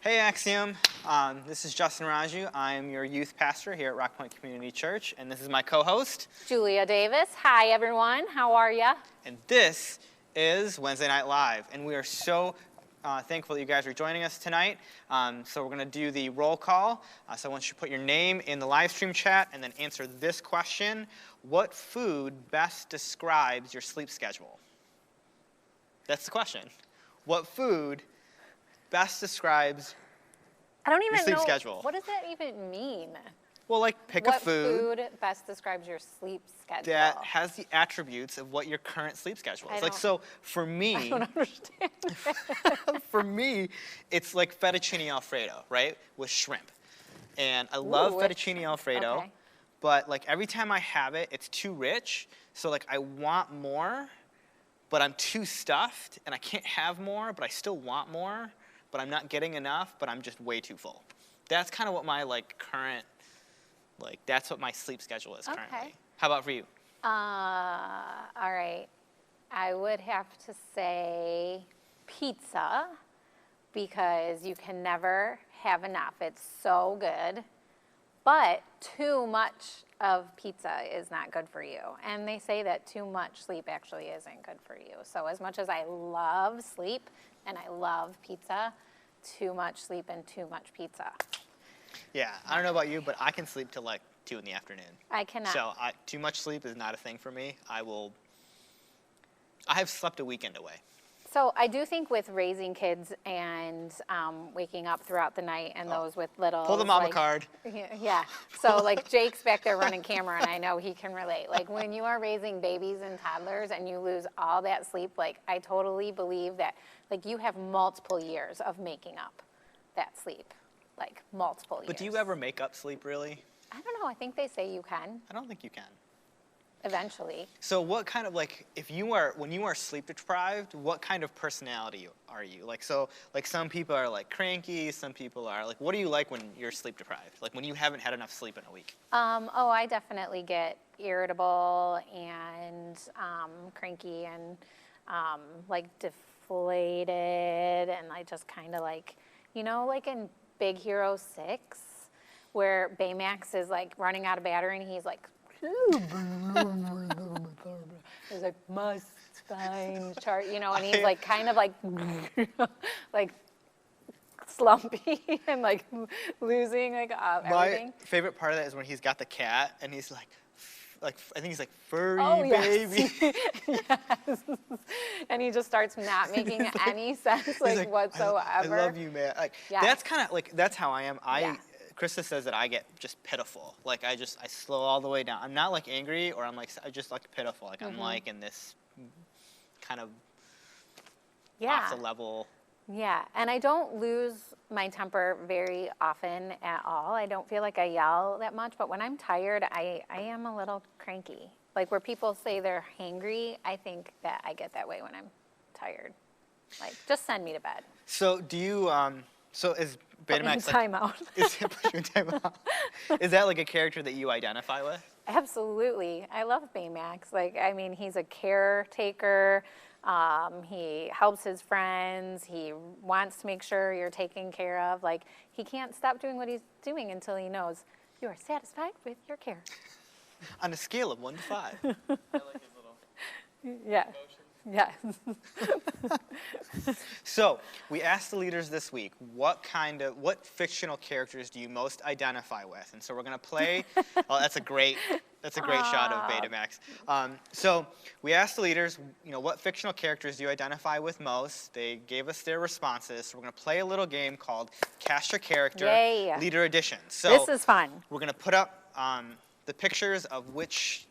Hey Axiom, this is Justin Raju. I'm your youth pastor here at Rock Point Community Church, and this is my co-host, Julia Davis. Hi everyone, how are ya? And this is Wednesday Night Live, and we are so thankful that you guys are joining us tonight. So we're going to do the roll call. So I want you to put your name in the live stream chat and then answer this question. What food best describes your sleep schedule? That's the question. What food best describes your sleep schedule? What does that even mean? Well, like pick a food. What food best describes your sleep schedule? That has the attributes of what your current sleep schedule is. Like, so for me, I don't understand. for me, it's like fettuccine Alfredo, right? With shrimp. And I love fettuccine Alfredo, okay. But like every time I have it, it's too rich. So like I want more, but I'm too stuffed and I can't have more, but I still want more, but I'm not getting enough, but I'm just way too full. That's kind of what my like current, like that's what my sleep schedule is currently. Okay. How about for you? All right. I would have to say pizza because you can never have enough. It's so good. But too much of pizza is not good for you. And they say that too much sleep actually isn't good for you. So as much as I love sleep and I love pizza, too much sleep and too much pizza. Yeah, I don't know about you, but I can sleep till like 2 in the afternoon. I cannot. So too much sleep is not a thing for me. I have slept a weekend away. So I do think with raising kids and waking up throughout the night and those with little... Pull the mama card. Yeah. So like Jake's back there running camera and I know he can relate. Like when you are raising babies and toddlers and you lose all that sleep, like I totally believe that like you have multiple years of making up that sleep. Like multiple years. But do you ever make up sleep really? I don't know. I think they say you can. I don't think you can. Eventually. So what kind of like, when you are sleep deprived, what kind of personality are you? Like, so like some people are like cranky, some people are like, what are you like when you're sleep deprived? Like when you haven't had enough sleep in a week? I definitely get irritable and cranky and like deflated and I just kind of like, you know, like in Big Hero 6 where Baymax is like running out of battery and he's like, he's like, must find chart, you know, and he's like kind of like, like slumpy and like losing like everything. My favorite part of that is when he's got the cat and he's like I think he's like furry baby. Yes. And he just starts not making any sense like whatsoever. I love you, man. Like that's kind of like that's how I am. Krista says that I get just pitiful. Like I slow all the way down. I'm not like angry or I just like pitiful. Like I'm like in this kind of off the level. Yeah, and I don't lose my temper very often at all. I don't feel like I yell that much, but when I'm tired, I am a little cranky. Like where people say they're hangry, I think that I get that way when I'm tired. Like just send me to bed. So do you so is Betamax timeout? Is that like a character that you identify with? Absolutely. I love Baymax. Like, I mean, he's a caretaker. He helps his friends. He wants to make sure you're taken care of. Like, he can't stop doing what he's doing until he knows you are satisfied with your care. On a scale of 1 to 5. I like his little emotions. Yes. So we asked the leaders this week, what fictional characters do you most identify with? And so we're going to play. Oh, that's a great shot of Betamax. So we asked the leaders, you know, what fictional characters do you identify with most? They gave us their responses. So we're going to play a little game called Cast Your Character Leader Edition. So this is fun. We're going to put up the pictures of which.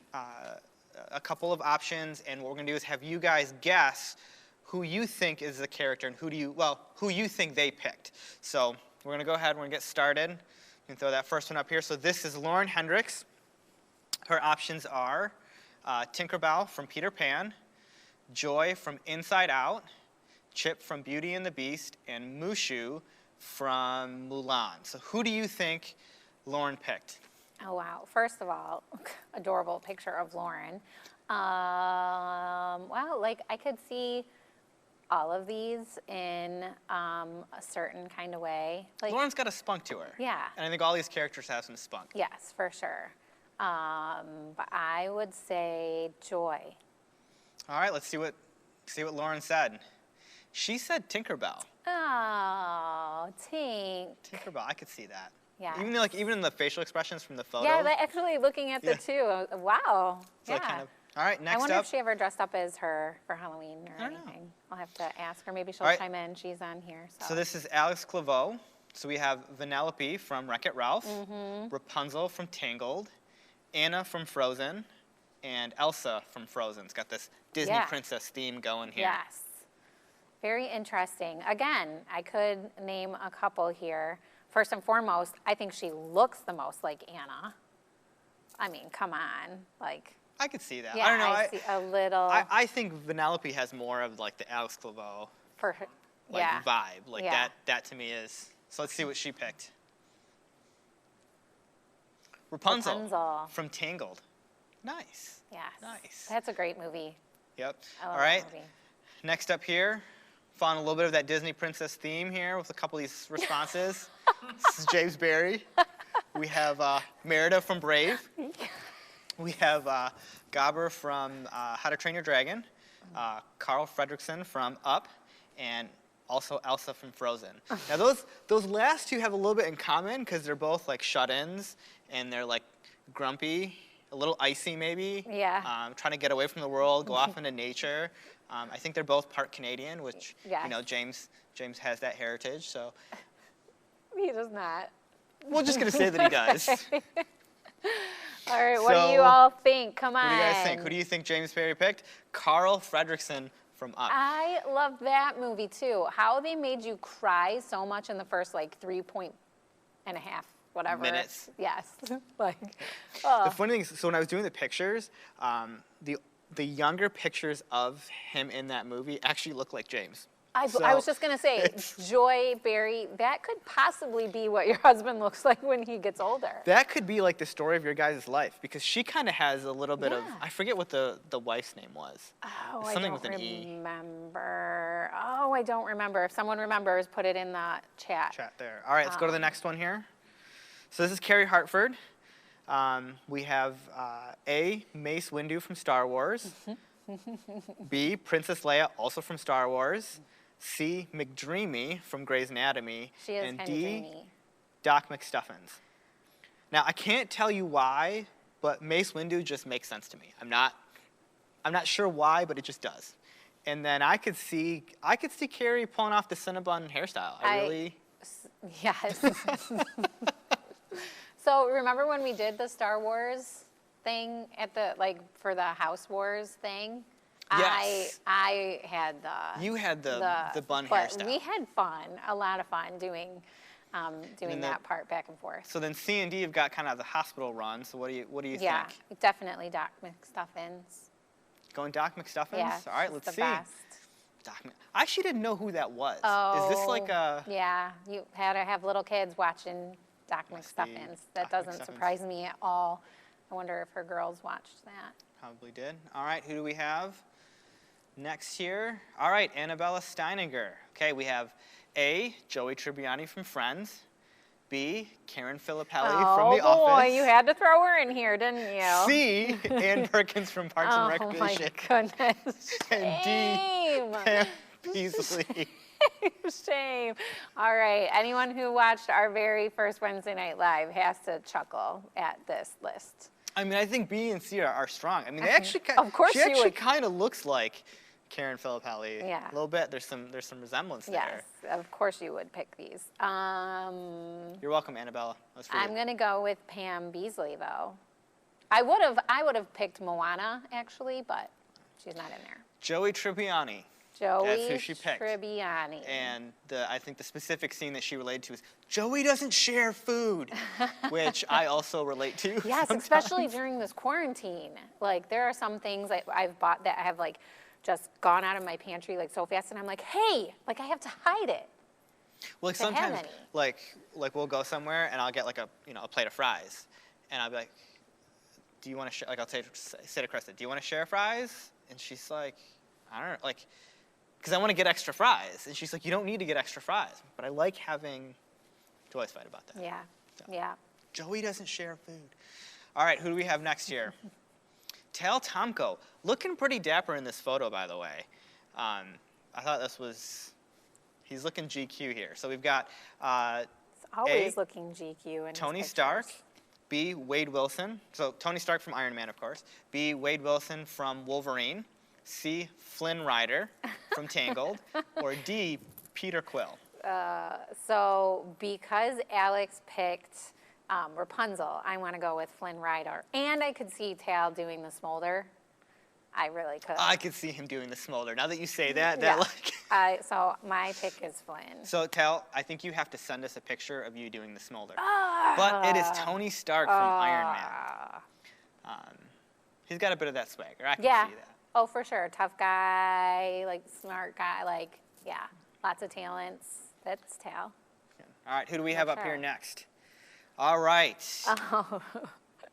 A couple of options, and what we're going to do is have you guys guess who you think is the character and who you think they picked. So we're going to go ahead and we're going to get started. You can throw that first one up here. So this is Lauren Hendricks. Her options are Tinkerbell from Peter Pan, Joy from Inside Out, Chip from Beauty and the Beast, and Mushu from Mulan. So who do you think Lauren picked? Oh, wow. First of all, adorable picture of Lauren. Wow, like I could see all of these in a certain kind of way. Like, Lauren's got a spunk to her. Yeah. And I think all these characters have some spunk. Yes, for sure. But I would say Joy. All right, let's see what Lauren said. She said Tinkerbell. Oh, Tink. Tinkerbell, I could see that. Yeah. Even in the facial expressions from the photos. Yeah, actually looking at the two, wow. So yeah. kind of, all right, next I wonder up. if she ever dressed up as her for Halloween or I don't know. anything. I'll have to ask her. Maybe she'll All right. chime in. She's on here. So this is Alex Claveau. So we have Vanellope from Wreck-It Ralph, Mm-hmm. Rapunzel from Tangled, Anna from Frozen, and Elsa from Frozen. It's got this Disney Yeah. princess theme going here. Yes. Very interesting. Again, I could name a couple here. First and foremost, I think she looks the most like Anna. I mean, come on. Like, I could see that. yeah, I don't know. I see a little I think Vanellope has more of like the Alex Claveau for her. like Yeah. vibe. Like Yeah. that to me is. So let's see what she picked. Rapunzel. From Tangled. Nice. Yes. Nice. That's a great movie. Yep. I love All right. that movie. Next up here, found a little bit of that Disney princess theme here with a couple of these responses. This is James Barry. We have Merida from Brave. We have Gabber from How to Train Your Dragon. Carl Fredricksen from Up, and also Elsa from Frozen. Now those last two have a little bit in common because they're both like shut-ins and they're like grumpy, a little icy maybe. Yeah. Trying to get away from the world, go off into nature. I think they're both part Canadian, which Yes. you know James has that heritage. So He does not. we're just gonna say that he does. All right, what do So, you all think? Come on. What do you guys think? Who do you think James Barry picked? Carl Fredricksen from Up. I love that movie too. How they made you cry so much in the first like 3.5 whatever. Minutes. Yes. Like, The funny thing is, so when I was doing the pictures, the younger pictures of him in that movie actually look like James. I So, was just going to say, it's- Joy Barry, that could possibly be what your husband looks like when he gets older. That could be like the story of your guys' life because she kind of has a little bit of, Yeah. I forget what the wife's name was. Oh, It's I something don't with an E. remember. Oh, I don't remember. If someone remembers, put it in the chat. Chat there. All right, let's go to the next one here. So this is Carrie Hartford. We have A, Mace Windu from Star Wars. B, Princess Leia, also from Star Wars. C, McDreamy from Grey's Anatomy. She is and kind of D, dreamy. Doc McStuffins. Now, I can't tell you why, but Mace Windu just makes sense to me. I'm not sure why, but it just does. And then I could see Carrie pulling off the Cinnabon hairstyle. I really. Yes. So remember when we did the Star Wars thing at the for the House Wars thing? Yes. I had the You had the bun but hairstyle. we had fun, a lot of fun doing then that part back and forth. So then C and D have got kind of the hospital run. So what do you Yeah, think? definitely Doc McStuffins. Going Doc McStuffins? Yeah, All right, she's let's the see. best. I actually didn't know who that was. Oh, Is this like a? Yeah, you had to have little kids watching Doc Must be McStuffins. That Doc doesn't McStuffins. surprise me at all. I wonder if her girls watched that. Probably did. All right, who do we have next here? All right, Annabella Steininger. Okay, we have A, Joey Tribbiani from Friends. B, Karen Filippelli from The Oh boy, Office. you had to throw her in here, didn't you? C, Ann Perkins from Parks and Oh Recreation. my goodness. And D, Pam Beasley. Shame. All right. Anyone who watched our very first Wednesday Night Live has to chuckle at this list. I mean, I think B and C are strong. I mean, they actually Of course she you actually would. kind of looks like Karen Filippelli. Yeah. A little bit. There's some resemblance Yes, there. of course you would pick these. You're welcome, Annabella. That's for I'm you. gonna go with Pam Beasley though. I would have picked Moana actually, but she's not in there. Joey Tribbiani. Joey who she picked. Tribbiani. And I think the specific scene that she related to is Joey doesn't share food, which I also relate to. Yes, sometimes. especially during this quarantine. Like there are some things I've bought that I have like just gone out of my pantry like so fast, and I'm like, hey, like I have to hide it. Like to have sometimes, any. like we'll go somewhere and I'll get like a plate of fries, and I'll be like, do you want to share? Like I'll say to Krista, do you want to share fries? And she's like, I don't know, like. because I want to get extra fries. And she's like, you don't need to get extra fries. But I like having, to always fight about that. Yeah, So, yeah. Joey doesn't share food. All right, who do we have next here? Tal Tomko, looking pretty dapper in this photo, by the way. I thought this was, he's looking GQ here. So we've got It's always looking GQ in his Tony pictures. Stark, B, Wade Wilson. So Tony Stark from Iron Man, of course. B, Wade Wilson from Wolverine. C, Flynn Rider from Tangled. Or D, Peter Quill. So because Alex picked Rapunzel, I want to go with Flynn Rider. And I could see Tal doing the smolder. I really could. I could see him doing the smolder. Now that you say that, Yeah. like. So my pick is Flynn. So Tal, I think you have to send us a picture of you doing the smolder. Ah. But it is Tony Stark from Iron Man. He's got a bit of that swagger. I can Yeah. see that. Oh, for sure. Tough guy, like smart guy, like, yeah, lots of talents. That's Tal. All right, who do we have up here sure. next? All right, Oh,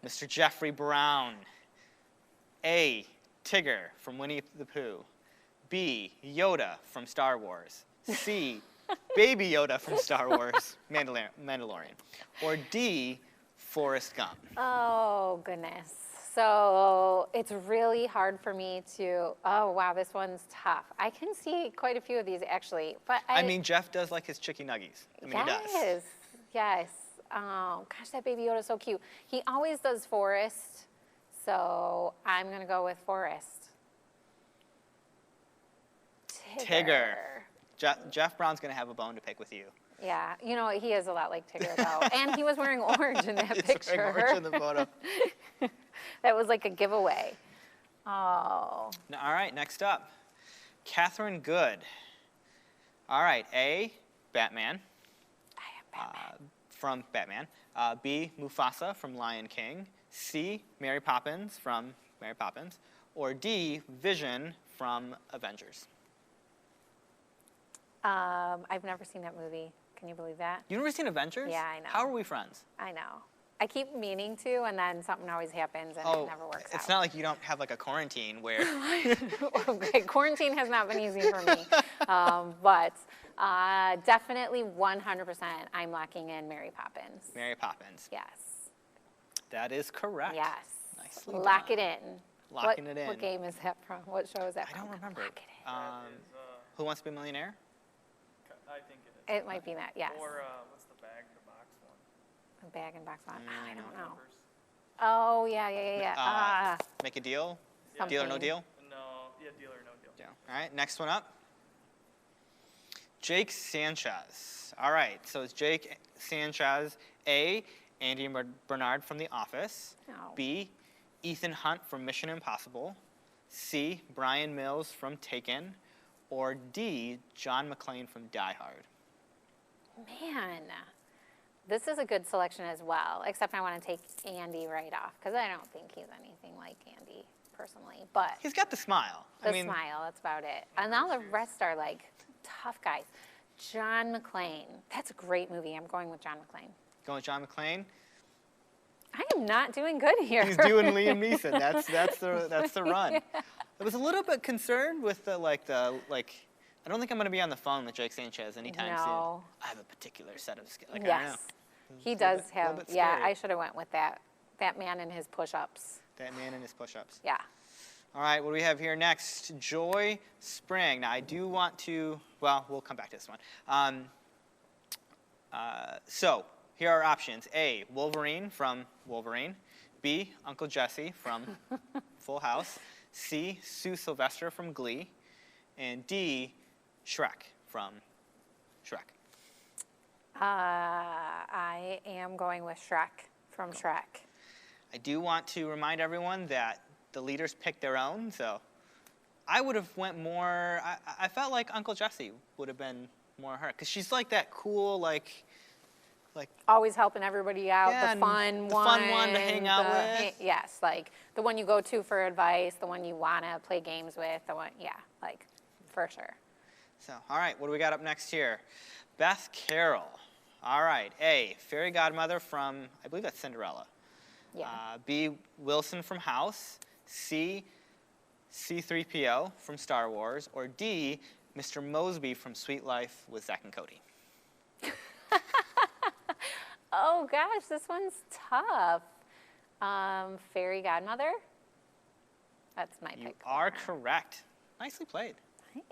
Mr. Jeffrey Brown. A, Tigger from Winnie the Pooh. B, Yoda from Star Wars. C, Baby Yoda from Star Wars, Mandalorian. Or D, Forrest Gump. oh, goodness. So it's really hard for me to, oh, wow, this one's tough. I can see quite a few of these, actually. But I mean, Jeff does like his chicky nuggies. I mean, he does. yes, yes. Oh, gosh, that Baby Yoda's so cute. He always does Forrest, so I'm going to go with Forrest. Tigger. Jeff Brown's going to have a bone to pick with you. Yeah, you know, he is a lot like Tigger, though. And he was wearing orange in that He's picture. wearing orange in the photo. That was like a giveaway. Oh. All right, next up, Catherine Good. All right, A, Batman. I am Batman. From Batman. B, Mufasa from Lion King. C, Mary Poppins from Mary Poppins. Or D, Vision from Avengers. I've never seen that movie. Can you believe that? You've never seen Avengers? Yeah, I know. How are we friends? I know. I keep meaning to, and then something always happens, and it never works out. It's not like you don't have like a quarantine where. Okay, quarantine has not been easy for me. But definitely 100%, I'm locking in Mary Poppins. Mary Poppins. Yes. That is correct. Yes. Nicely Lock done. it in. Locking it in. What game is that from? What show is that I from? don't remember. Lock it in. Who Wants to Be a Millionaire? I think it is. It might be that, yes. Or what's the bag in the box one? A bag and box one. Oh, I don't know. Numbers. Oh, yeah. Make a deal? Yeah. Deal or no Something. deal? No, yeah, deal or no deal. Deal. All right, next one up. Jake Sanchez. All right, so it's Jake Sanchez. A, Andy Bernard from The Office. No. B, Ethan Hunt from Mission Impossible. C, Brian Mills from Taken. Or D, John McClane from Die Hard. Man, this is a good selection as well, except I want to take Andy right off, because I don't think he's anything like Andy, personally. But He's got the smile. the smile, that's about it. And all the rest are like tough guys. John McClane. That's a great movie. I'm going with John McClane. Going with John McClane. I am not doing good here. He's doing Liam Neeson. That's the run. Yeah. I was a little bit concerned with the I don't think I'm going to be on the phone with Jake Sanchez anytime No. soon. I have a particular set of skills. Like, I don't know. Yes. He It's a little does bit- little have, bit yeah, scary. I should have went with that. That man and his push-ups. That man and his push-ups. Yeah. All right, what do we have here next? Joy Spring. Now, I do want to, well, we'll come back to this one. So, here are options. A, Wolverine from Wolverine. B, Uncle Jesse from Full House. C, Sue Sylvester from Glee. And D, Shrek from Shrek. I am going with Shrek from Shrek. I do want to remind everyone that the leaders picked their own, so I would have went more, I felt like Uncle Jesse would have been more her, because she's like that cool, like Always helping everybody out, Yeah, the and fun the one. fun one to hang out with. Yes, like the one you go to for advice, the one you want to play games with, the one, yeah, like for sure. so. All right, what do we got up next here? Beth Carroll. All right, A, fairy godmother from, I believe that's Cinderella. Yeah. B, Wilson from House. C, C-3PO from Star Wars. Or D, Mr. Mosby from Sweet Life with Zach and Cody? Oh gosh, this one's tough. Fairy godmother? That's my You pick. are correct. Nicely played. Thanks.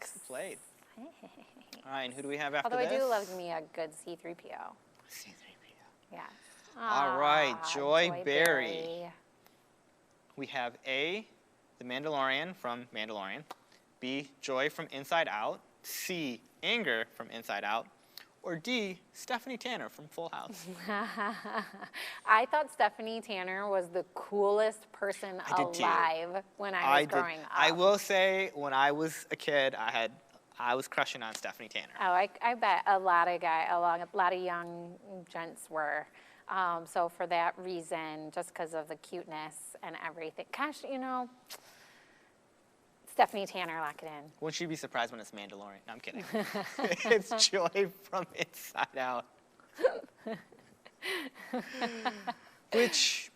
Nicely played. All right, and who do we have after Although this? I do love me a good C-3PO. C-3PO. Yeah. All right, Ah, Joy Berry. We have A, the Mandalorian from Mandalorian. B, Joy from Inside Out. C, Anger from Inside Out. Or D, Stephanie Tanner from Full House. I thought Stephanie Tanner was the coolest person I did too. alive when I was growing up. I will say, when I was a kid, I was crushing on Stephanie Tanner. Oh, I bet a lot of young gents were. So for that reason, just because of the cuteness and everything. Gosh, you know, Stephanie Tanner, lock it in. Wouldn't you be surprised when it's Mandalorian? No, I'm kidding. It's Joy from Inside Out. Which,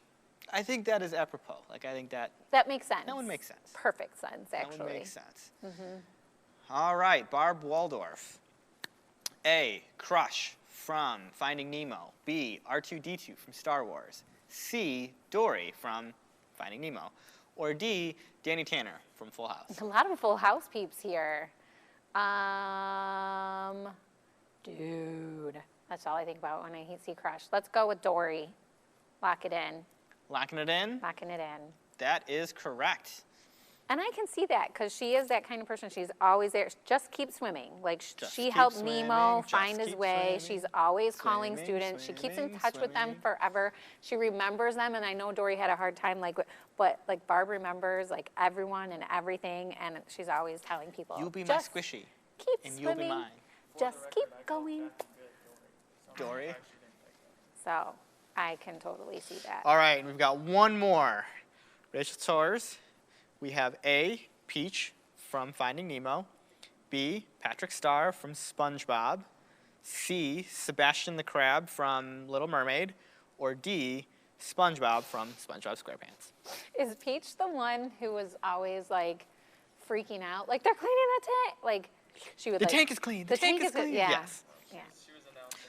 I think that is apropos. Like, I think that makes sense. that would make sense. Perfect sense, actually. That would make sense. All right, Barb Waldorf. A, Crush from Finding Nemo. B, R2-D2 from Star Wars. C, Dory from Finding Nemo. Or D, Danny Tanner from Full House. A lot of Full House peeps here. Dude, that's all I think about when I see Crush. Let's go with Dory. Lock it in. Locking it in? Locking it in. That is correct. And I can see that because she is that kind of person. She's always there. Just keep swimming. Like Just she keep helped swimming, Nemo just find his keep way. swimming, She's always calling swimming, students. She keeps in swimming, touch with them swimming. forever. She remembers them. And I know Dory had a hard time, but like Barb remembers like everyone and everything. And she's always telling people, You'll be my just squishy, keep and swimming. you'll be mine. Just keep going. Dory? So I can totally see that. All right, we've got one more. Rachel Torz. We have A, Peach from Finding Nemo. B, Patrick Star from SpongeBob. C, Sebastian the Crab from Little Mermaid. Or D, SpongeBob from SpongeBob SquarePants. Is Peach the one who was always like freaking out? Like they're cleaning the tank. Like she would. The like, tank is clean. The tank is clean. Yeah. Yes. Yeah.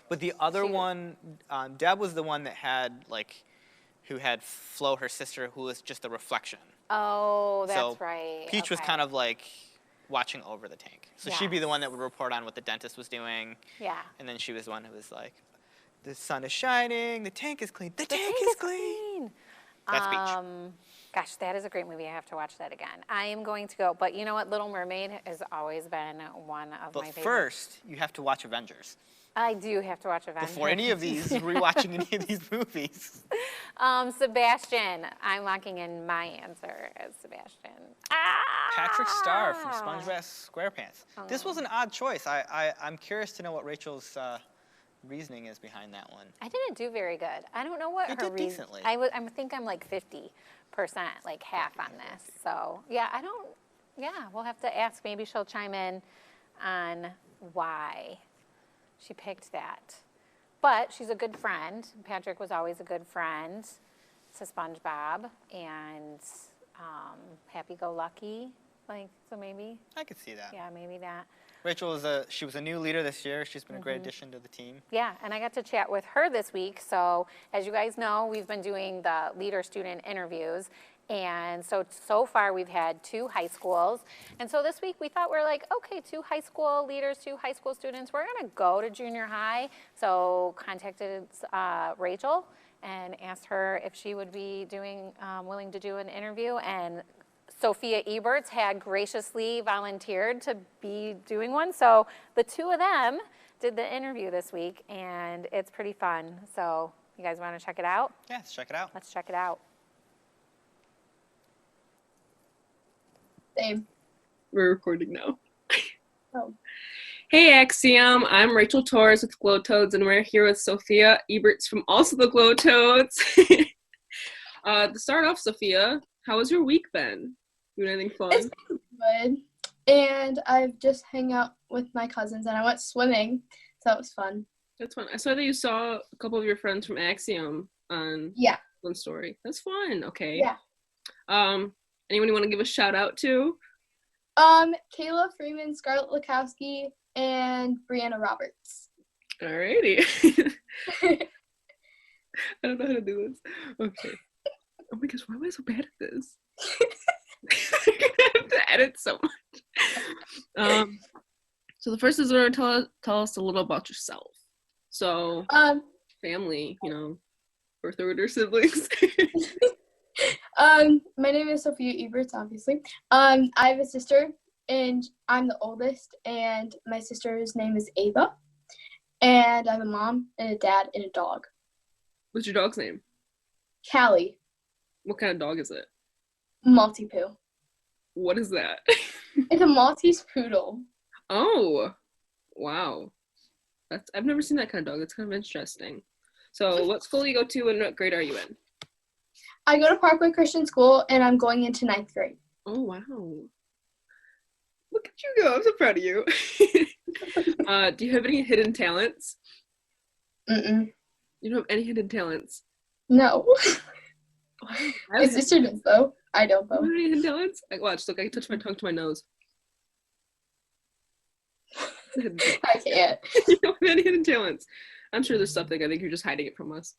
But the other She was- one, Deb was the one that had who had Flo, her sister, who was just a reflection. Oh, that's So right. Peach was Okay. kind of like watching over the tank. So she'd be the Yes. one that would report on what the dentist was doing. Yeah. And then she was the one who was like, the sun is shining, the tank is clean. The tank is clean. That's Peach. Gosh, that is a great movie. I have to watch that again. I am going to go, but you know what? Little Mermaid has always been one of my But favorites. first, you have to watch Avengers. I do have to watch Avengers. Before any of these, rewatching any of these movies. Sebastian, I'm locking in my answer as Sebastian. Patrick Star from SpongeBob SquarePants. This Oh. was an odd choice. I'm curious to know what Rachel's reasoning is behind that one. I didn't do very good. I don't know what You her did reason. decently. I think I'm like 50%, like half on this. So yeah, we'll have to ask. Maybe she'll chime in on why she picked that. But she's a good friend. Patrick was always a good friend to SpongeBob and happy-go-lucky. So maybe, I could see that. yeah, maybe that. Rachel she was a new leader this year. She's been a great addition to the team. Yeah, and I got to chat with her this week. So as you guys know, we've been doing the leader-student interviews. And so far we've had 2 high schools. And so this week we thought we're like, okay, 2 high school leaders, 2 high school students. We're going to go to junior high. So contacted Rachel and asked her if she would be willing to do an interview. And Sophia Eberts had graciously volunteered to be doing one. So the 2 of them did the interview this week, and it's pretty fun. So you guys want to check it out? Yeah, let's check it out. Let's check it out. Same. We're recording now. Oh. Hey Axiom, I'm Rachel Torz with Glow Toads, and we're here with Sophia Eberts from also the Glow Toads. To start off, Sophia, how has your week been? Doing anything fun? It's been good. And I've just hung out with my cousins and I went swimming. So it was fun. That's fun. I saw that you saw a couple of your friends from Axiom on Yeah. one story. That's fun. Okay. Yeah. Anyone you want to give a shout out to? Kayla Freeman, Scarlett Lukowski, and Brianna Roberts. Alrighty. I don't know how to do this. Okay. Oh my gosh, why am I so bad at this? I have to edit so much. So the first is going to tell us a little about yourself. So, family, you know, birth order siblings. My name is Sophia Eberts, obviously. I have a sister, and I'm the oldest, and my sister's name is Ava. And I have a mom and a dad and a dog. What's your dog's name? Callie. What kind of dog is it? Maltipoo. What is that? It's a Maltese poodle. Oh, wow. I've never seen that kind of dog. That's kind of interesting. So what school do you go to and what grade are you in? I go to Parkway Christian School, and I'm going into 9th grade. Oh, wow. Look at you go. I'm so proud of you. Do you have any hidden talents? Mm-mm. You don't have any hidden talents? No. Wow. My sister does, though. I don't, You though. don't have any hidden talents? Like, watch. Look, I can touch my tongue to my nose. I can't. You don't have any hidden talents. I'm sure there's something. I think you're just hiding it from us.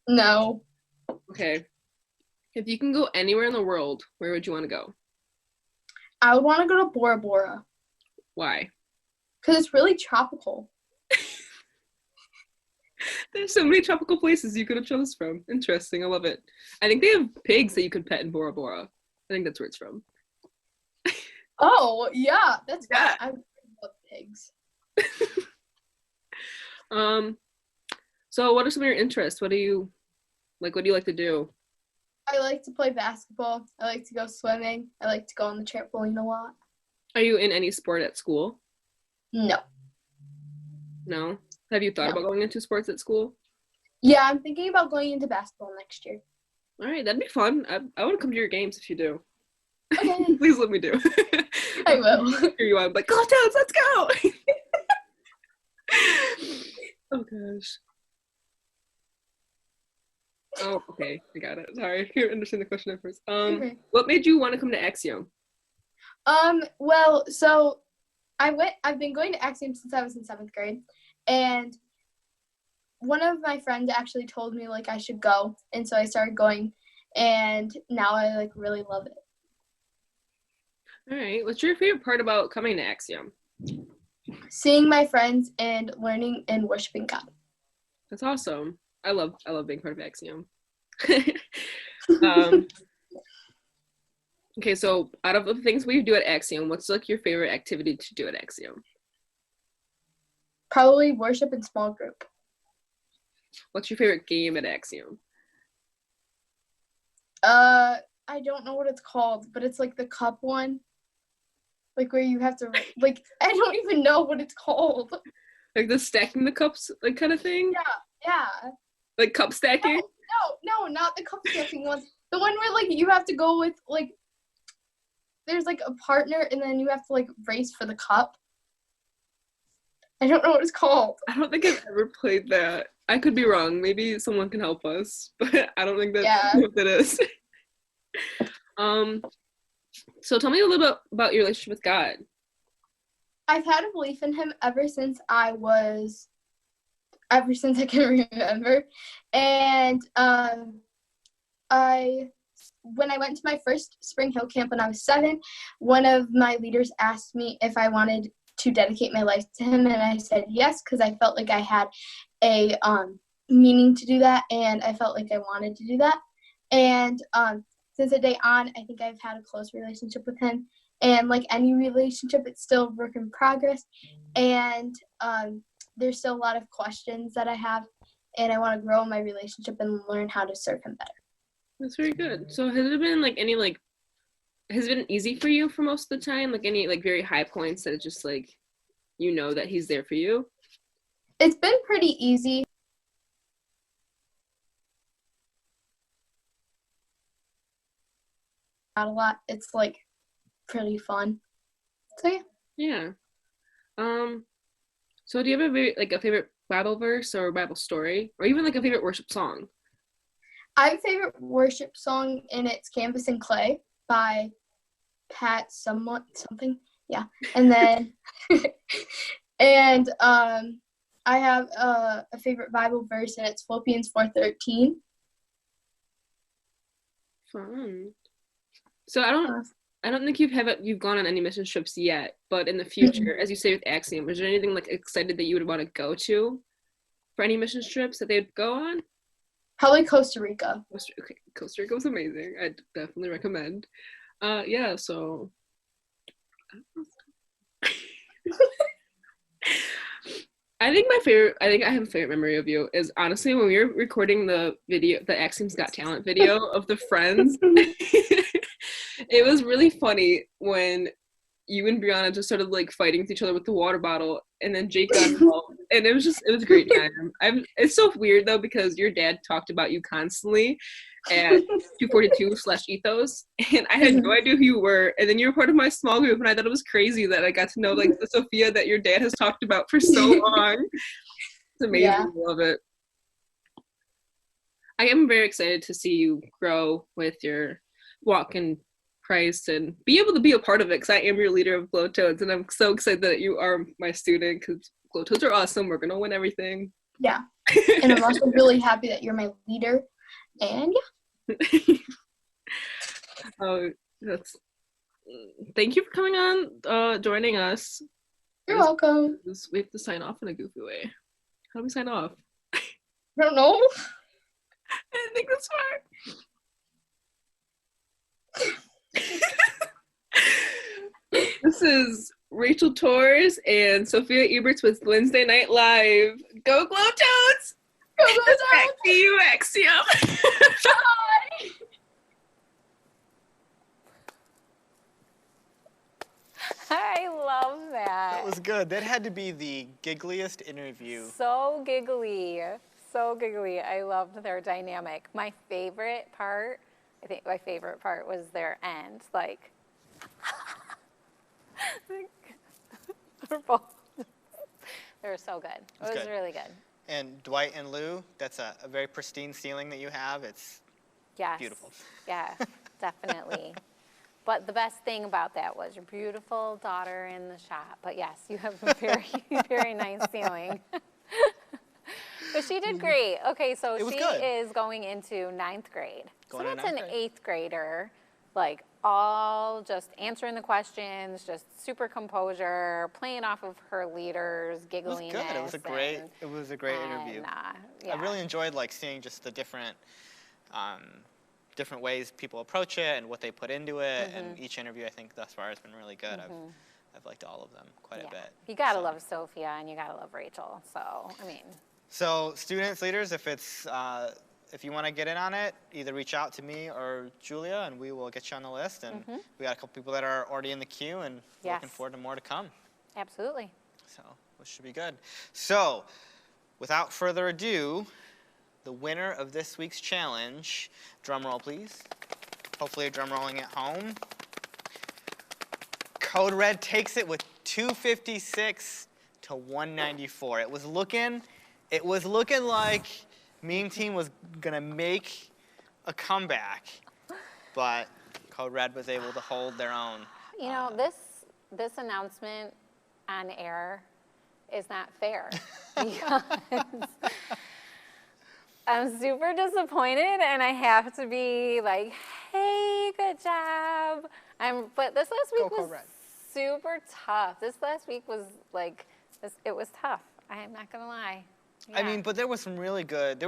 No. Okay. If you can go anywhere in the world, where would you want to go? I would want to go to Bora Bora Why? because it's really tropical. There's so many tropical places you could have chose from. Interesting. I love it. I think they have pigs that you could pet in Bora Bora. I think that's where it's from. Oh, yeah. That's Yeah. fun. I love pigs. So what are some of your interests? What do you like to do? I like to play basketball. I like to go swimming. I like to go on the trampoline a lot. Are you in any sport at school? No. No? Have you thought No. about going into sports at school? Yeah, I'm thinking about going into basketball next year. All right, that'd be fun. I want to come to your games if you do. Okay. Please let me do. I will. Here you are. I'm like, go Toads, let's go. Oh gosh. Oh, okay. I got it. Sorry. I can't understand the question at first. Okay. What made you want to come to Axiom? Well, so I've been going to Axiom since I was in 7th grade, and one of my friends actually told me like I should go, and so I started going, and now I like really love it. All right. What's your favorite part about coming to Axiom? Seeing my friends and learning and worshiping God. That's awesome. I love being part of Axiom. Okay, so out of the things we do at Axiom, what's like your favorite activity to do at Axiom? Probably worship in small group. What's your favorite game at Axiom? I don't know what it's called, but it's like the cup one. Like where you have to like I don't even know what it's called. Like the stacking the cups like kind of thing? Yeah. Like cup stacking? No, not the cup stacking one. The one where like you have to go with like there's like a partner and then you have to like race for the cup. I don't know what it's called. I don't think I've ever played that. I could be wrong. Maybe someone can help us, but I don't think that's what that is. So tell me a little bit about your relationship with God. I've had a belief in him ever since I can remember. And when I went to my first Spring Hill camp when I was 7, one of my leaders asked me if I wanted to dedicate my life to him, and I said yes, because I felt like I had a meaning to do that, and I felt like I wanted to do that. And since that day on, I think I've had a close relationship with him. And like any relationship, it's still a work in progress. And there's still a lot of questions that I have, and I want to grow in my relationship and learn how to serve him better. That's very good. So has it been like any like, has it been easy for you for most of the time? Like any like very high points that it's just like, you know that he's there for you? It's been pretty easy. Not a lot. It's like pretty fun. So yeah. Yeah. So do you have a favorite Bible verse or Bible story, or even like a favorite worship song? I have a favorite worship song, and it's Canvas and Clay by Pat something. Yeah. And then and I have a favorite Bible verse, and it's Philippians 4:13. Fun. So I don't think you've gone on any mission trips yet, but in the future, as you say with Axiom, is there anything like excited that you would want to go to for any mission trips that they'd go on? Probably Costa Rica. Costa Rica was amazing. I'd definitely recommend. Yeah, so I think I have a favorite memory of you is honestly when we were recording the Axiom's Got Talent video of the friends. It was really funny when you and Brianna just started like fighting with each other with the water bottle, and then Jake got involved, and it was a great time. It's so weird though because your dad talked about you constantly at 242/ethos, and I had no idea who you were, and then you were part of my small group, and I thought it was crazy that I got to know like the Sophia that your dad has talked about for so long. It's amazing. Yeah. I love it. I am very excited to see you grow with your walk in Christ and be able to be a part of it because I am your leader of Glow Toads, and I'm so excited that you are my student because Glow Toads are awesome. We're gonna win everything. Yeah, and I'm also really happy that you're my leader. And yeah. Thank you for coming on, joining us. You're welcome. We have to sign off in a goofy way. How do we sign off? I don't know. I didn't think that's smart. This is Rachel Torz and Sophia Eberts with Wednesday Night Live. Go Glow Toads! Go Glow Toads! Back to you, Axiom. Bye! I love that. That was good. That had to be the giggliest interview. So giggly. So giggly. I loved their dynamic. My favorite part was their end. Like, they were so good. It was really good. And Dwight and Lou, that's a very pristine ceiling that you have. It's beautiful. Yeah, definitely. But the best thing about that was your beautiful daughter in the shot. But yes, you have a very, very nice ceiling. But she did great. Okay, so she is going into 9th grade. So that's an 8th grader, like all just answering the questions, just super composure, playing off of her leaders, giggling. It was good. It was a great interview. Yeah. I really enjoyed like seeing just the different ways people approach it and what they put into it. And each interview, I think, thus far has been really good. I've liked all of them quite a bit. You gotta love Sophia and you gotta love Rachel. So I mean. So students, leaders, if you want to get in on it, either reach out to me or Julia, and we will get you on the list. And we got a couple people that are already in the queue, and looking forward to more to come. Absolutely. So this should be good. So without further ado, the winner of this week's challenge, drum roll please. Hopefully you're drum rolling at home. Code Red takes it with 256 to 194. It was looking like Meme Team was gonna make a comeback, but Code Red was able to hold their own. You know, this announcement on air is not fair because I'm super disappointed, and I have to be like, "Hey, good job." But this last week was super tough. This last week was like, it was tough. I am not gonna lie. Yeah. I mean, but there was some really good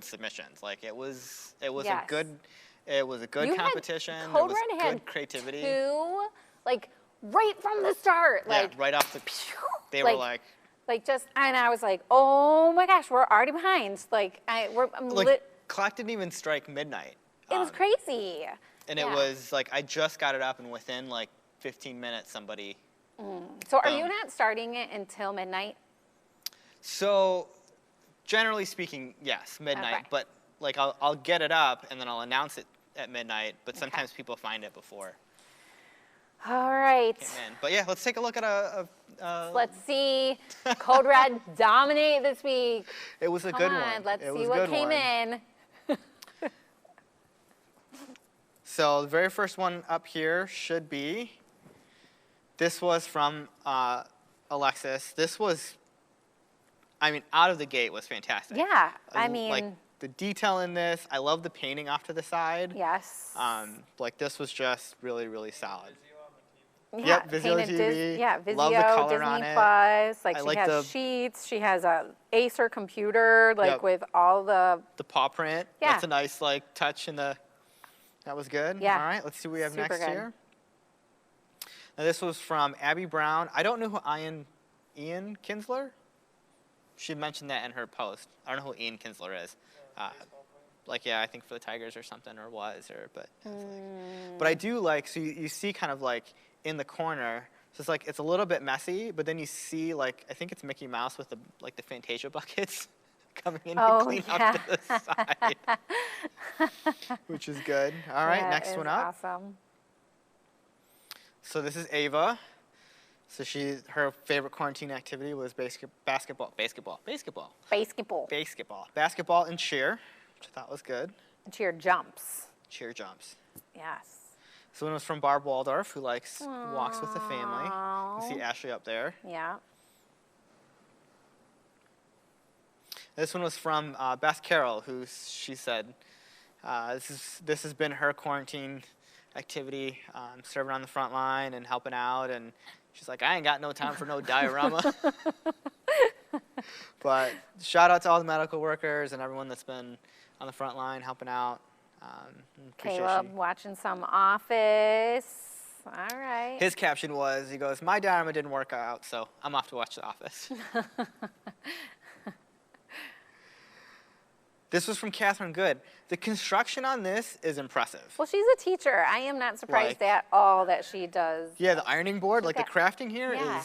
submissions. Like it was a good competition. Code Red had good creativity. Two, like right from the start. Like right off the. They were like and I was like, oh my gosh, we're already behind. Like clock didn't even strike midnight. It was crazy. And it was like I just got it up, and within like 15 minutes, somebody. So are you not starting it until midnight? So, generally speaking, yes, midnight. Okay. But like I'll get it up and then I'll announce it at midnight. But sometimes people find it before. All right. But yeah, let's take a look at let's see Code Red dominate this week. It was a good one. Let's see what came in. So the very first one up here should be, this was from Alexis. This was, I mean, out of the gate was fantastic. Yeah, I mean, like the detail in this, I love the painting off to the side. yes. Like this was just really, really solid. Yeah, Yep, Vizio painted TV. yeah, Vizio, Love the color Disney on it. Plus. Like I she like has the- sheets. She has a Acer computer, like Yep. with all the. The paw print. Yeah. That's a nice like touch in the. That was good. Yeah. All right, let's see what we have Super next good. here. Now this was from Abby Brown. I don't know who Ian Kinsler. She mentioned that in her post. I don't know who Ian Kinsler is. Like yeah, I think for the Tigers or something, or was, or but. But I do like, so you see kind of like in the corner. So it's like it's a little bit messy, but then you see like I think it's Mickey Mouse with the like the Fantasia buckets coming in Oh, to clean yeah. up to the side, which is good. All right, Yeah, next it one is up. Awesome. So this is Ava. So her favorite quarantine activity was basketball and cheer, which I thought was good. Cheer jumps. Cheer jumps. Yes. So one was from Barb Waldorf, who likes walks with the family. You Aw. can see Ashley up there. Yeah. This one was from Beth Carroll, who she said this has been her quarantine activity, serving on the front line and helping out. And she's like, I ain't got no time for no diorama. But shout out to all the medical workers and everyone that's been on the front line helping out. Appreciate Caleb you. watching some Office. All right. His caption was, he goes, my diorama didn't work out, so I'm off to watch The Office. This was from Catherine Good. The construction on this is impressive. Well, she's a teacher. I am not surprised Like- at all that she does. Yeah, the ironing board, like the got- crafting here is, Yeah.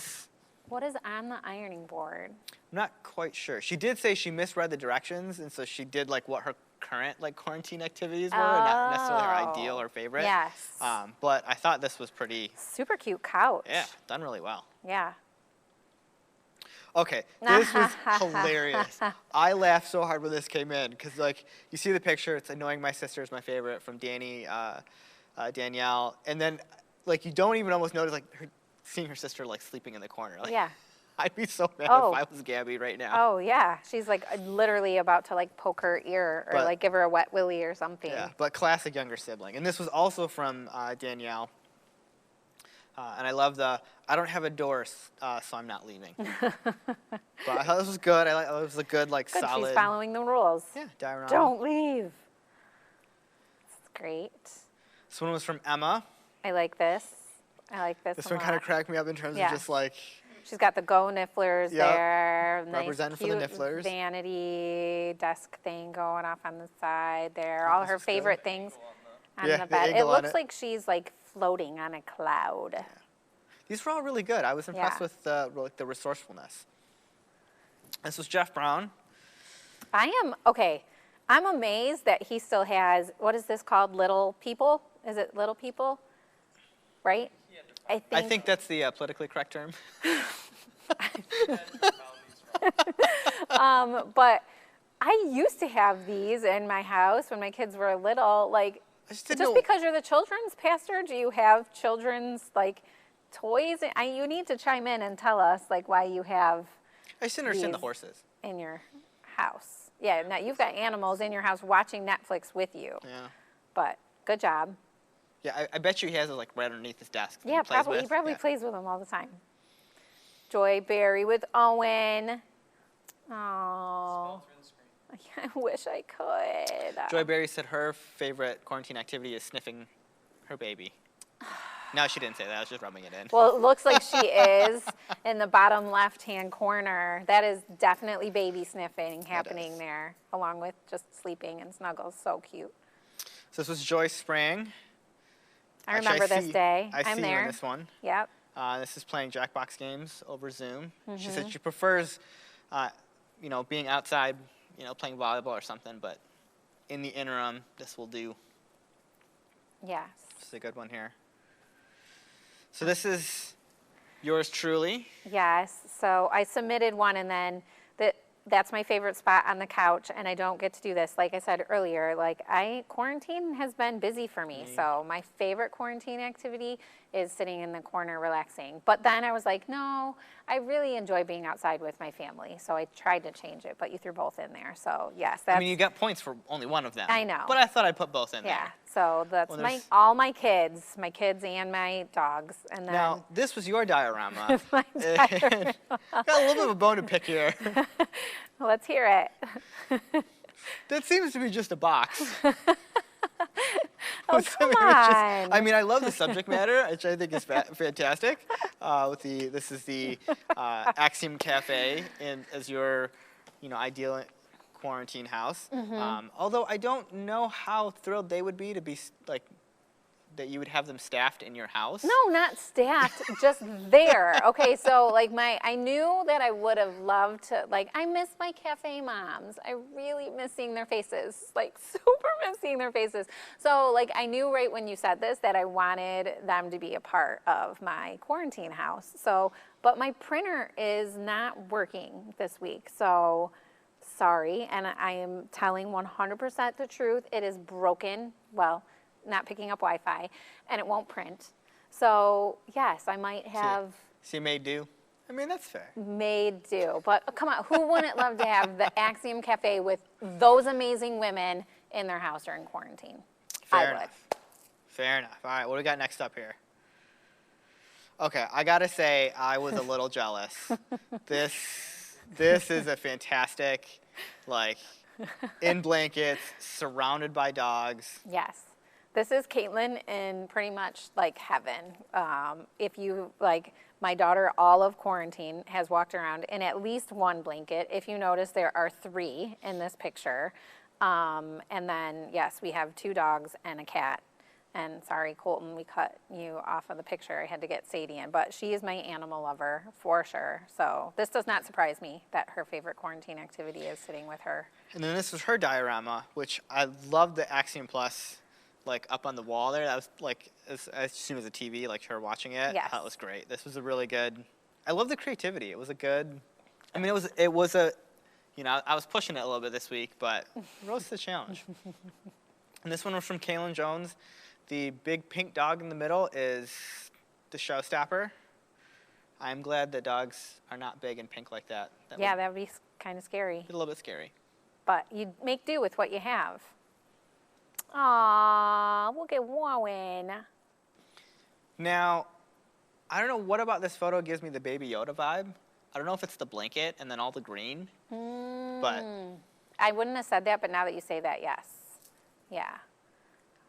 What is on the ironing board? I'm not quite sure. She did say she misread the directions, and so she did like what her current like quarantine activities were, not necessarily her ideal or favorite. Yes. But I thought this was pretty, Super cute couch. yeah, done really well. Yeah. Okay, this was hilarious. I laughed so hard when this came in because, like, you see the picture. It's annoying. My sister is my favorite from Danielle, and then, like, you don't even almost notice like seeing her sister like sleeping in the corner. Like, Yeah. I'd be so mad Oh. if I was Gabby right now. Oh, yeah. She's like literally about to like poke her ear or But- like give her a wet willy or something. Yeah, but classic younger sibling. And this was also from Danielle. And I love I don't have a door, so I'm not leaving. But I thought this was good. It was a good, like, Good. solid. She's following the rules. Yeah, diorama. Don't leave. It's great. This one was from Emma. I like this. I like this. This one one a kind of lot. cracked me up in terms Yeah. of just like, She's got the Go Nifflers Yep. there. Nice, Representing for the cute Nifflers. vanity desk thing going off on the side there. All this her is good. favorite things on Yeah, the the bed. It eagle on looks it. like she's like floating on a cloud. these were all really good. I was impressed Yeah. with like the resourcefulness. This was Jeff Brown. Okay. I'm amazed that he still has, what is this called? Little People? Is it Little People? Right? I think that's the politically correct term. But I used to have these in my house when my kids were little. Like, I just didn't just know. because you're the children's pastor, do you have children's like toys? You need to chime in and tell us like why you have I just didn't understand the these. horses. in your house. Yeah, now you've got animals in your house watching Netflix with you. Yeah. But good job. Yeah, I bet you he has it like right underneath his desk. that Yeah, he plays probably. He with. probably Yeah. plays with them all the time. Joy Berry with Owen. Oh, I wish I could. Joy Berry said her favorite quarantine activity is sniffing her baby. No, she didn't say that. I was just rubbing it in. Well, it looks like she is in the bottom left-hand corner. That is definitely baby sniffing happening is. there, along with just sleeping and snuggles. So cute. So this was Joyce Sprang. I Actually, remember this see- day. I I'm see you there. in this one. Yep. This is playing Jackbox games over Zoom. She Mm-hmm. said she prefers, being outside, playing volleyball or something. But in the interim, this will do. Yes. This is a good one here. So this is yours truly. Yes. So I submitted one, and then that's my favorite spot on the couch, and I don't get to do this. Like I said earlier, like quarantine has been busy for me. So my favorite quarantine activity is sitting in the corner relaxing. But then I was like, no, I really enjoy being outside with my family. So I tried to change it, but you threw both in there. So yes, that's. I mean, you got points for only one of them. I know. But I thought I'd put both in yeah. there. So that's Well, all my kids and my dogs, and then. Now, this was your diorama. my diorama. Got a little bit of a bone to pick here. Let's hear it. That seems to be just a box. Oh, come on. I mean, I love the subject matter, which I think is fantastic. This is the Axiom Cafe as your, ideal quarantine house. Although I don't know how thrilled they would be to be that you would have them staffed in your house. No, not staffed, just there. Okay, so I knew that I would have loved to, I miss my cafe moms. I really miss seeing their faces, super miss seeing their faces. So I knew right when you said this that I wanted them to be a part of my quarantine house. So, but my printer is not working this week, so sorry. And I am telling 100% the truth. It is broken. Well, not picking up Wi-Fi, and it won't print. So yes, I might have. So you made do? I mean, that's fair. Made do, but come on, who wouldn't love to have the Axiom Cafe with those amazing women in their house during quarantine? Fair enough. Fair enough. All right, what do we got next up here? Okay, I gotta say I was a little jealous. This is a fantastic, in blankets, surrounded by dogs. Yes. This is Caitlin in pretty much heaven. If you, my daughter, all of quarantine, has walked around in at least one blanket. If you notice, there are 3 in this picture. And then, yes, we have 2 dogs and a cat. And sorry, Colton, we cut you off of the picture. I had to get Sadie in. But she is my animal lover, for sure. So this does not surprise me that her favorite quarantine activity is sitting with her. And then this was her diorama, which I love the Axiom Plus. Up on the wall there, that was as soon as a TV, her watching it. Yes. That was great. This was a really good. I love the creativity. It was a good. I mean, it was a, I was pushing it a little bit this week, but rose to the challenge. And this one was from Kaylin Jones. The big pink dog in the middle is the showstopper. I'm glad that dogs are not big and pink like that. Yeah, that would be kind of scary. A little bit scary. But you make do with what you have. Aww, look at Warren. Now, I don't know what about this photo gives me the Baby Yoda vibe. I don't know if it's the blanket and then all the green, but. I wouldn't have said that, but now that you say that, yes. Yeah.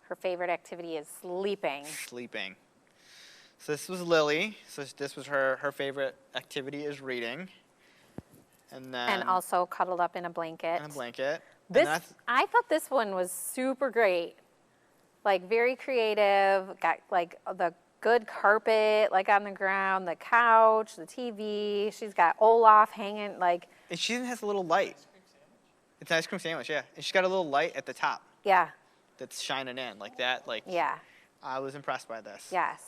Her favorite activity is sleeping. Sleeping. So this was Lily. So this was her favorite activity is reading. And then. And also cuddled up in a blanket. In a blanket. I thought this one was super great. Very creative, got the good carpet on the ground, the couch, the TV. She's got Olaf hanging And she even has a little light. It's an ice cream sandwich, yeah. And she's got a little light at the top. Yeah. That's shining in like that. Yeah. I was impressed by this. Yes.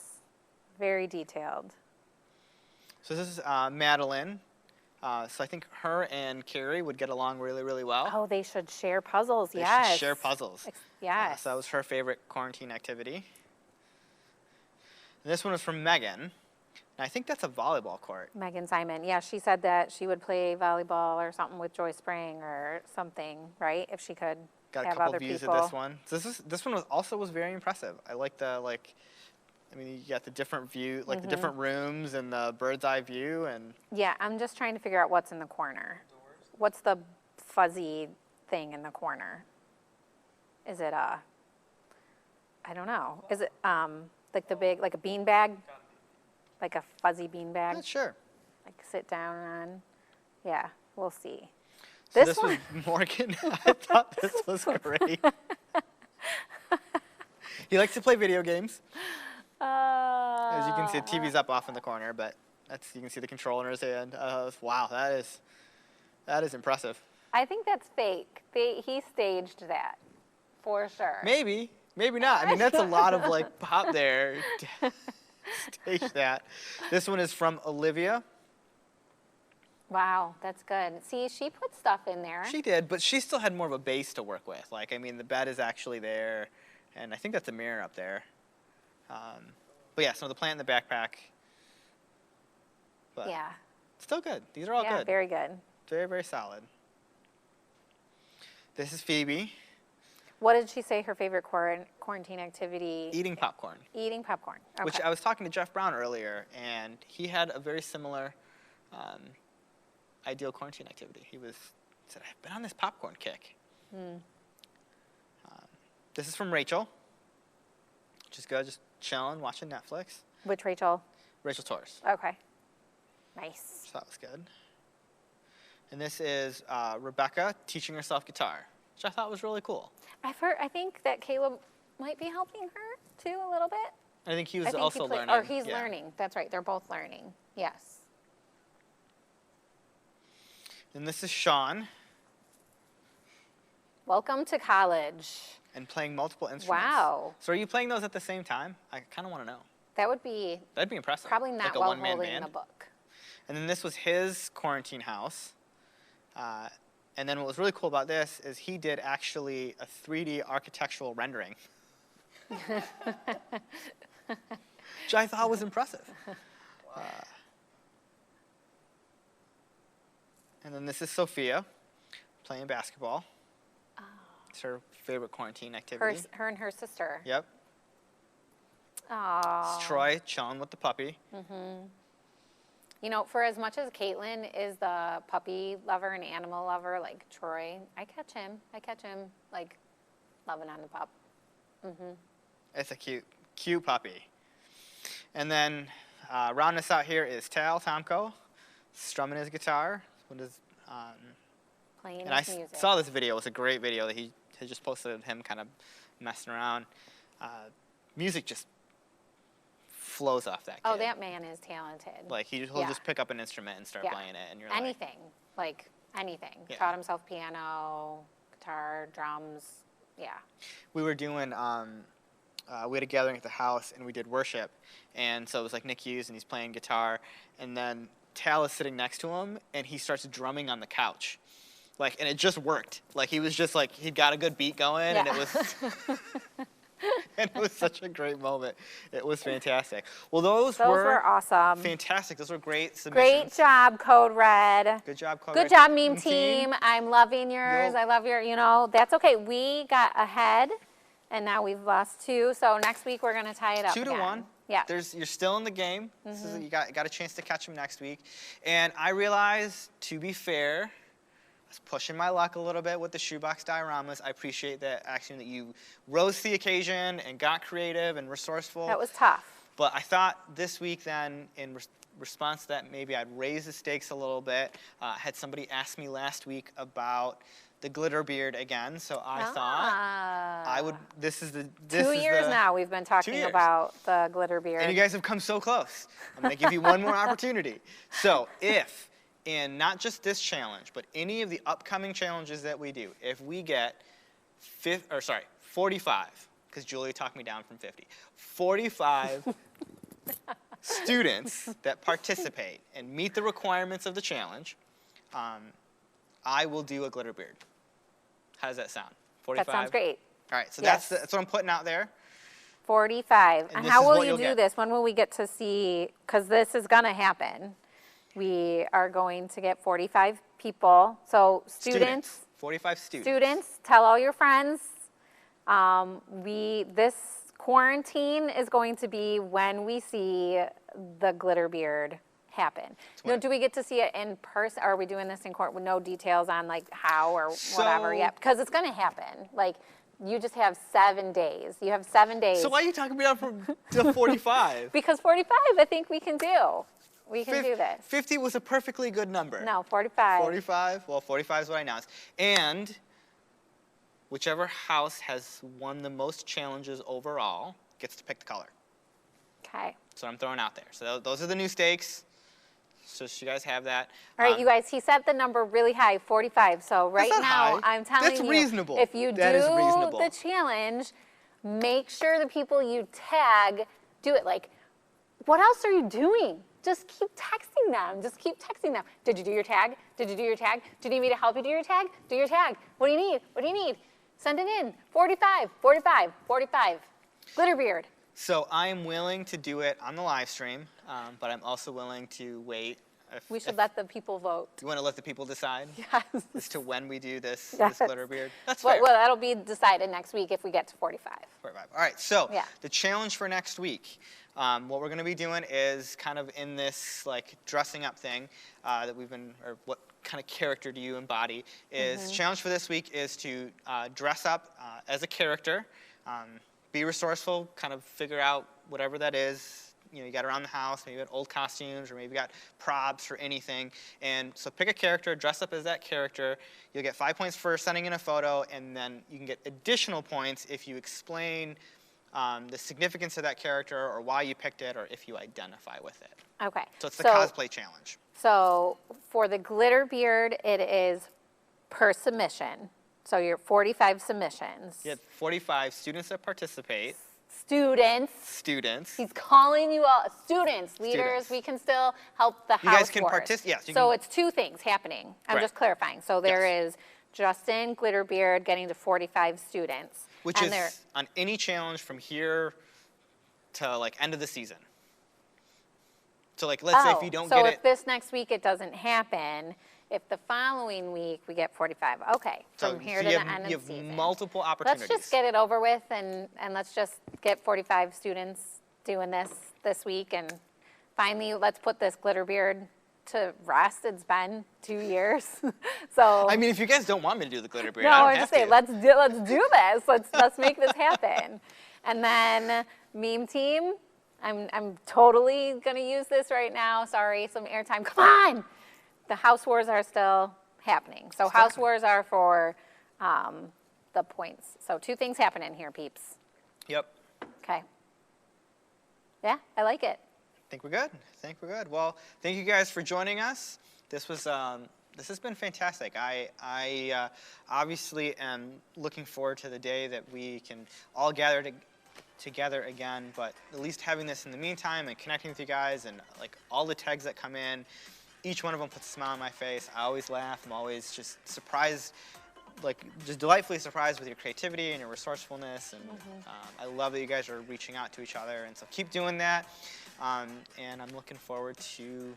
Very detailed. So this is Madeline. So I think her and Carrie would get along really, really well. Oh, they should share puzzles, They yes. should share puzzles. Yes. So that was her favorite quarantine activity. And this one was from Megan. And I think that's a volleyball court. Megan Simon. Yeah, she said that she would play volleyball or something with Joy Spring or something, right? If she could Got a have couple other views people. of this one. So this one was very impressive. I like the you got the different view, the different rooms and the bird's eye view and. Yeah, I'm just trying to figure out what's in the corner. What's the fuzzy thing in the corner? Is it I don't know. Is it the big, a bean bag? Like a fuzzy bean bag? Not sure. Sit down on? Yeah, we'll see. So this was Morgan. I thought this was great. He likes to play video games. As you can see, the TV's up off in the corner, but you can see the controller in his hand. Wow, that is impressive. I think that's fake. He staged that, for sure. Maybe not. I mean, that's a lot of pop there. Stage that. This one is from Olivia. Wow, that's good. See, she put stuff in there. She did, but she still had more of a base to work with. Like, I mean, the bed is actually there, and I think that's a mirror up there. But yeah, so the plant in the backpack. But Yeah. still good. These are all Yeah, good. very good. Very, very solid. This is Phoebe What did she say her favorite quarantine activity? eating popcorn, Eating popcorn. Okay. which I was talking to Jeff Brown earlier, and he had a very similar ideal quarantine activity. He said, I've been on this popcorn kick. This is from Rachel, which is good, just chilling, watching Netflix. Which Rachel? Rachel Torz. Okay. Nice. So that was good. And this is Rebecca teaching herself guitar, which I thought was really cool. I think that Caleb might be helping her too a little bit. I think he was I think also learning. Or he's yeah. learning. That's right. They're both learning. Yes. And this is Sean, Welcome to college. and playing multiple instruments. Wow. So are you playing those at the same time? I kind of want to know. That would be That'd be impressive. probably not like a while one-man holding band. a book. And then this was his quarantine house. And then what was really cool about this is he did actually a 3D architectural rendering, which I thought was impressive. And then this is Sophia playing basketball. Oh. It's her favorite quarantine activity. Her and her sister. Yep. Oh. It's Troy chilling with the puppy. You know, for as much as Caitlin is the puppy lover and animal lover, like Troy, I catch him, like, loving on the pup. It's a cute puppy. And then rounding us out here is Tal Tomko, strumming his guitar. Playing And I his music. saw this video. It was a great video that he had just posted of him kind of messing around. Music just flows off that kid. Oh, that man is talented. Like he'll Yeah. just pick up an instrument and start Yeah. playing it, and you're anything, like anything. Yeah. Taught himself piano, guitar, drums. Yeah. we were doing. We had a gathering at the house, and we did worship, and so it was like Nick Hughes, and he's playing guitar, and then Tal is sitting next to him, and he starts drumming on the couch, like, and it just worked. Like he was just like he'd got a good beat going, and it Yeah. was. And it was such a great moment. It was fantastic. Well, those were awesome. Fantastic. Those were great submissions. Great job, Code Red. Good job, Chloe. Good job, meme team. I'm loving yours. Nope. I love your, that's okay. We got ahead, and now we've lost 2. So next week we're going to tie it up 2 to again. 1. Yeah. You're still in the game. This is, you got a chance to catch them next week. And I realized, to be fair, I was pushing my luck a little bit with the shoebox dioramas. I appreciate that action that you rose to the occasion and got creative and resourceful. That was tough. But I thought this week then, in response to that, maybe I'd raise the stakes a little bit. Had somebody ask me last week about the glitter beard again, so I thought I would. This is 2 years now we've been talking years. about the glitter beard. And you guys have come so close. I'm going to give you one more opportunity. So if, in not just this challenge, but any of the upcoming challenges that we do, if we get 45, because Julia talked me down from 50, 45 students that participate and meet the requirements of the challenge, I will do a glitter beard. How does that sound? 45? That sounds great. All right, so Yes. that's what I'm putting out there. 45. And And this how is will what you you'll do get. this? When will we get to see, because this is going to happen. We are going to get 45 people. So students 45 students. Students, tell all your friends. This quarantine is going to be when we see the glitter beard happen. when- Do we get to see it in person? Or are we doing this in court with no details on like how or whatever So- yet? Because it's going to happen. Like you just have 7 days. You have 7 days. So why are you talking me down to 45? Because 45, I think we can do. We can do this. 50 was a perfectly good number. No, 45. 45? Well, 45 is what I announced. And whichever house has won the most challenges overall gets to pick the color. Okay. That's what I'm throwing out there. So those are the new stakes. So you guys have that. All right, you guys, he set the number really high, 45. So right not now, high. I'm telling That's you, reasonable. if you That is do reasonable. the challenge, make sure the people you tag do it. Like, what else are you doing? just keep texting them. Just keep texting them. Did you do your tag? Did you do your tag? Do you need me to help you do your tag? Do your tag. What do you need? What do you need? Send it in. 45, 45, 45. Glitterbeard. So I'm willing to do it on the live stream, but I'm also willing to wait. We should let the people vote. You want to let the people decide Yes. as to when we do this, Yes. this Glitterbeard? That's fair. Well, that'll be decided next week if we get to 45. 45. All right, so Yeah. the challenge for next week, what we're going to be doing is kind of in this like dressing up thing that we've been, or what kind of character do you embody, is challenge for this week is to dress up as a character, be resourceful, kind of figure out whatever that is. You know, you got around the house, maybe you got old costumes, or maybe you got props or anything. And so pick a character, dress up as that character. You'll get 5 points for sending in a photo, and then you can get additional points if you explain the significance of that character or why you picked it or if you identify with it. Okay. So it's the cosplay challenge. So for the Glitterbeard, it is per submission. So you're 45 submissions. You have 45 students that participate. Students. He's calling you all students, leaders. Students. We can still help the You house guys can wars. participate. Yes. So it's two things happening. I'm Right. just clarifying. So there Yes. is Justin Glitterbeard getting to 45 students. Which and is on any challenge from here to like end of the season. So like let's say if you don't so get if it. this next week it doesn't happen, if the following week we get 45, okay, So from here you to have, the end of you the have season. multiple opportunities. Let's just get it over with and let's just get 45 students doing this week and finally let's put this Glitterbeard to rest. It's been 2 years. So I mean, if you guys don't want me to do the Glitterbeard, no, I don't I'm have just saying to. let's do this. Let's make this happen. And then meme team, I'm totally gonna use this right now. Sorry, some airtime. Come on. The house wars are still happening. So house wars are for the points. So two things happening here, peeps. Yep. Okay. Yeah, I like it. I think we're good. I think we're good. Well, thank you guys for joining us. This was this has been fantastic. I obviously am looking forward to the day that we can all gather together again. But at least having this in the meantime and connecting with you guys and like all the tags that come in, each one of them puts a smile on my face. I always laugh. I'm always just surprised, like just delightfully surprised with your creativity and your resourcefulness. And I love that you guys are reaching out to each other. And so keep doing that. And I'm looking forward to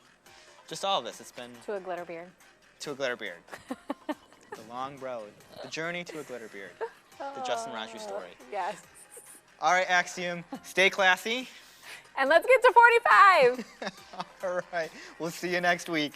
just all of this. It's been To a Glitterbeard. to a Glitterbeard. The long road. The journey to a Glitterbeard. The Justin Raju story. Yes. All right, Axiom. Stay classy. And let's get to 45. All right. We'll see you next week.